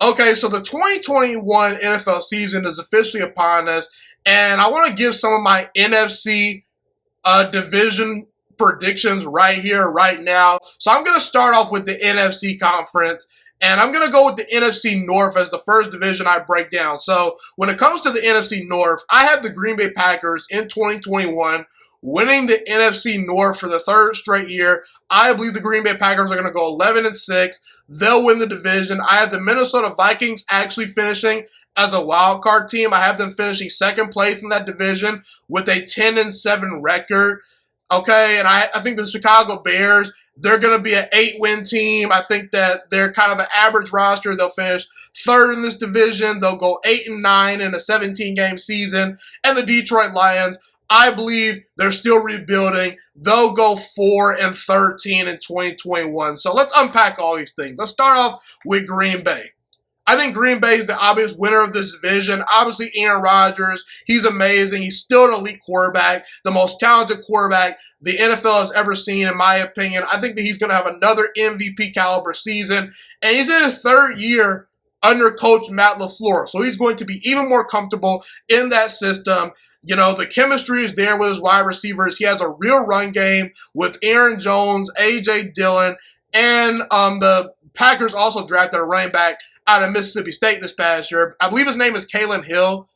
Okay, so the 2021 NFL season is officially upon us, and I want to give some of my NFC division predictions right here, right now. So I'm going to start off with the NFC conference, and I'm going to go with the NFC North as the first division I break down. So when it comes to the NFC North, I have the Green Bay Packers in 2021 winning the NFC North for the third straight year. I believe the Green Bay Packers are going to go 11-6. They'll win the division. I have the Minnesota Vikings actually finishing as a wild card team. I have them finishing second place in that division with a 10-7 record. Okay, and I think the Chicago Bears, they're going to be an 8-win team. I think that they're kind of an average roster. They'll finish third in this division. They'll go 8-9 in a 17-game season. And the Detroit Lions, I believe they're still rebuilding. They'll go 4-13 in 2021. So let's unpack all these things. Let's start off with Green Bay. I think Green Bay is the obvious winner of this division. Obviously, Aaron Rodgers, he's amazing. He's still an elite quarterback, the most talented quarterback the NFL has ever seen, in my opinion. I think that he's going to have another MVP caliber season, and he's in his third year under Coach Matt LaFleur, so he's going to be even more comfortable in that system. You know, the chemistry is there with his wide receivers. He has a real run game with Aaron Jones, A.J. Dillon, and the Packers also drafted a running back out of Mississippi State this past year. I believe his name is Kalen Hill.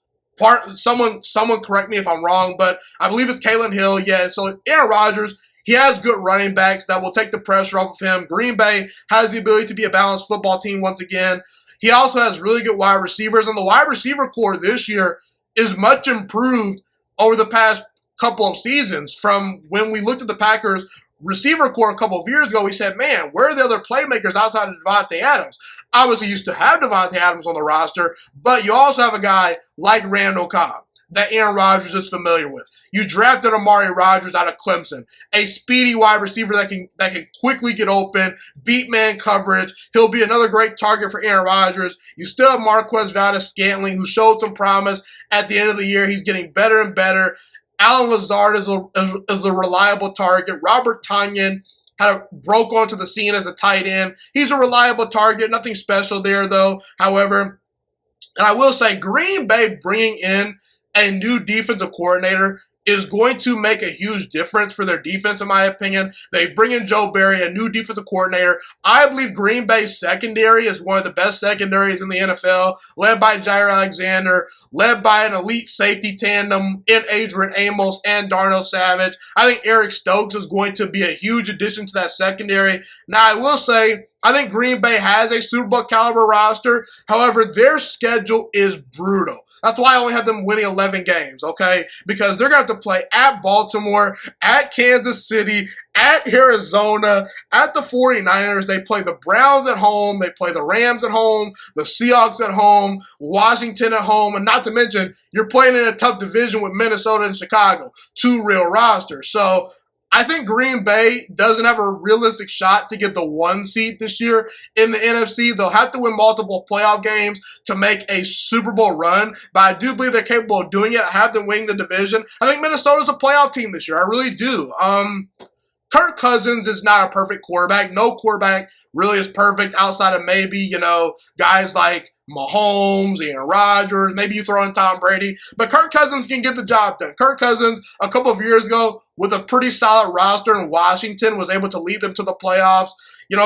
Someone correct me if I'm wrong, but I believe it's Kalen Hill. Yeah, so Aaron Rodgers, he has good running backs that will take the pressure off of him. Green Bay has the ability to be a balanced football team once again. He also has really good wide receivers, and the wide receiver core this year is much improved over the past couple of seasons. From when we looked at the Packers receiver core a couple of years ago, we said, man, where are the other playmakers outside of Devontae Adams? Obviously, used to have Devontae Adams on the roster, but you also have a guy like Randall Cobb that Aaron Rodgers is familiar with. You drafted Amari Rodgers out of Clemson, a speedy wide receiver that can quickly get open, beat man coverage. He'll be another great target for Aaron Rodgers. You still have Marquez Valdes-Scantling, who showed some promise at the end of the year. He's getting better and better. Alan Lazard is a reliable target. Robert Tonyan broke onto the scene as a tight end. He's a reliable target. Nothing special there, though. However, and I will say, Green Bay bringing in a new defensive coordinator is going to make a huge difference for their defense, in my opinion. They bring in Joe Barry, a new defensive coordinator. I believe Green Bay's secondary is one of the best secondaries in the NFL, led by Jair Alexander, led by an elite safety tandem in Adrian Amos and Darnell Savage. I think Eric Stokes is going to be a huge addition to that secondary. Now, I will say, I think Green Bay has a Super Bowl caliber roster. However, their schedule is brutal. That's why I only have them winning 11 games, okay? Because they're going to have to play at Baltimore, at Kansas City, at Arizona, at the 49ers. They play the Browns at home. They play the Rams at home, the Seahawks at home, Washington at home, and not to mention, you're playing in a tough division with Minnesota and Chicago, two real rosters. So I think Green Bay doesn't have a realistic shot to get the 1 seed this year in the NFC. They'll have to win multiple playoff games to make a Super Bowl run, but I do believe they're capable of doing it. I have them winning the division. I think Minnesota's a playoff team this year. I really do. Kirk Cousins is not a perfect quarterback. No quarterback really is perfect outside of maybe, guys like Mahomes, Aaron Rodgers, maybe you throw in Tom Brady. But Kirk Cousins can get the job done. Kirk Cousins, a couple of years ago, with a pretty solid roster in Washington, was able to lead them to the playoffs.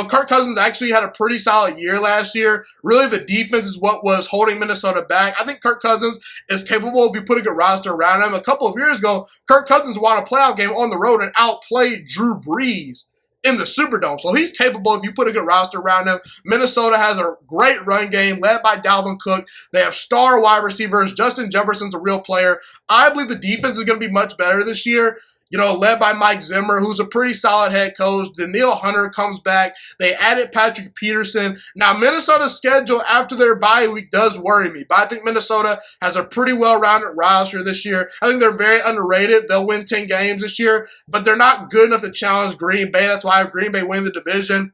Kirk Cousins actually had a pretty solid year last year. Really, the defense is what was holding Minnesota back. I think Kirk Cousins is capable if you put a good roster around him. A couple of years ago, Kirk Cousins won a playoff game on the road and outplayed Drew Brees in the Superdome. So he's capable if you put a good roster around him. Minnesota has a great run game led by Dalvin Cook. They have star wide receivers. Justin Jefferson's a real player. I believe the defense is going to be much better this year. Led by Mike Zimmer, who's a pretty solid head coach. Danielle Hunter comes back. They added Patrick Peterson. Now, Minnesota's schedule after their bye week does worry me, but I think Minnesota has a pretty well-rounded roster this year. I think they're very underrated. They'll win 10 games this year, but they're not good enough to challenge Green Bay. That's why I have Green Bay win the division.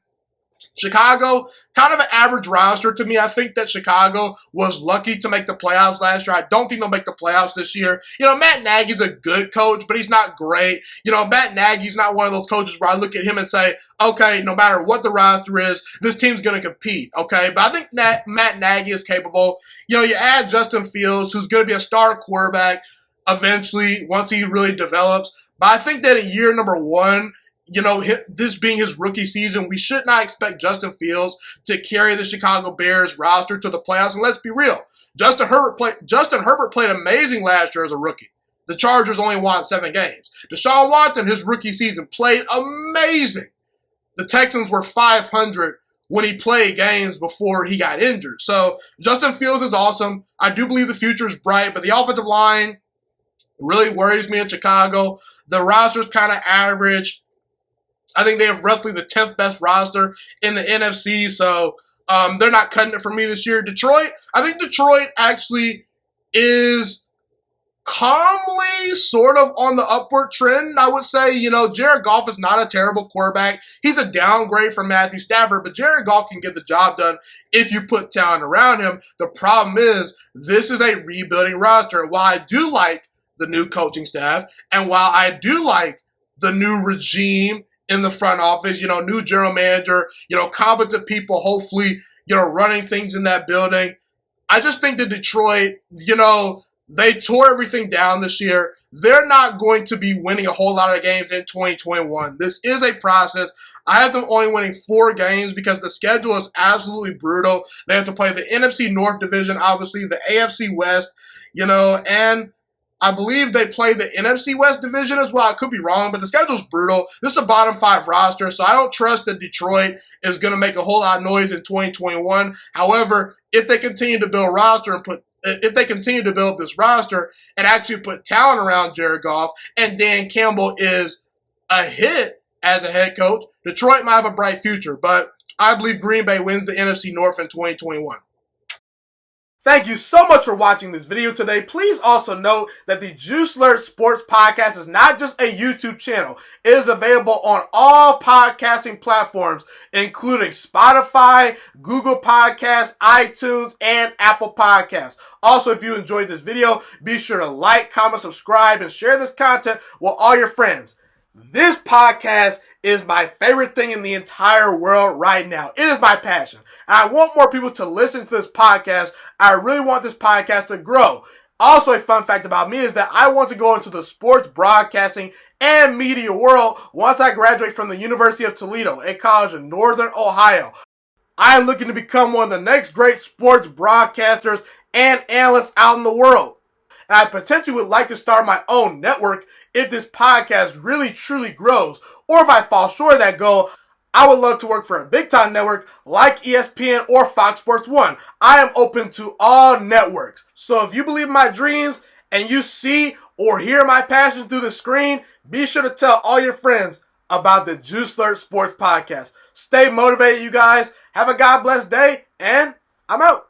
Chicago, kind of an average roster to me. I think that Chicago was lucky to make the playoffs last year. I don't think they'll make the playoffs this year. Matt Nagy's a good coach, but he's not great. Matt Nagy's not one of those coaches where I look at him and say, okay, no matter what the roster is, this team's going to compete, okay? But I think Matt Nagy is capable. You add Justin Fields, who's going to be a star quarterback eventually once he really develops. But I think that in year number one, this being his rookie season, we should not expect Justin Fields to carry the Chicago Bears roster to the playoffs. And let's be real, Justin Herbert played amazing last year as a rookie. The Chargers only won 7 games. Deshaun Watson, his rookie season, played amazing. The Texans were 500 when he played games before he got injured. So Justin Fields is awesome. I do believe the future is bright, but the offensive line really worries me in Chicago. The roster's kind of average. I think they have roughly the 10th best roster in the NFC, so they're not cutting it for me this year. Detroit, I think Detroit actually is calmly sort of on the upward trend, I would say. Jared Goff is not a terrible quarterback. He's a downgrade from Matthew Stafford, but Jared Goff can get the job done if you put talent around him. The problem is this is a rebuilding roster. While I do like the new coaching staff, and while I do like the new regime in the front office, new general manager, competent people, hopefully, running things in that building. I just think that Detroit, they tore everything down this year. They're not going to be winning a whole lot of games in 2021. This is a process. I have them only winning 4 games because the schedule is absolutely brutal. They have to play the NFC North division, obviously, the AFC West, and I believe they play the NFC West division as well. I could be wrong, but the schedule's brutal. This is a bottom 5 roster, so I don't trust that Detroit is going to make a whole lot of noise in 2021. However, if they continue to build this roster and actually put talent around Jared Goff and Dan Campbell is a hit as a head coach, Detroit might have a bright future. But I believe Green Bay wins the NFC North in 2021. Thank you so much for watching this video today. Please also note that the Juiciest Sports Podcast is not just a YouTube channel. It is available on all podcasting platforms, including Spotify, Google Podcasts, iTunes, and Apple Podcasts. Also, if you enjoyed this video, be sure to like, comment, subscribe, and share this content with all your friends. This podcast is my favorite thing in the entire world right now. It is my passion. And I want more people to listen to this podcast. I really want this podcast to grow. Also, a fun fact about me is that I want to go into the sports broadcasting and media world once I graduate from the University of Toledo, a college in Northern Ohio. I am looking to become one of the next great sports broadcasters and analysts out in the world. And I potentially would like to start my own network if this podcast really truly grows. Or if I fall short of that goal, I would love to work for a big-time network like ESPN or Fox Sports 1. I am open to all networks. So if you believe in my dreams and you see or hear my passion through the screen, be sure to tell all your friends about the Juiciest Sports Podcast. Stay motivated, you guys. Have a God bless day, and I'm out.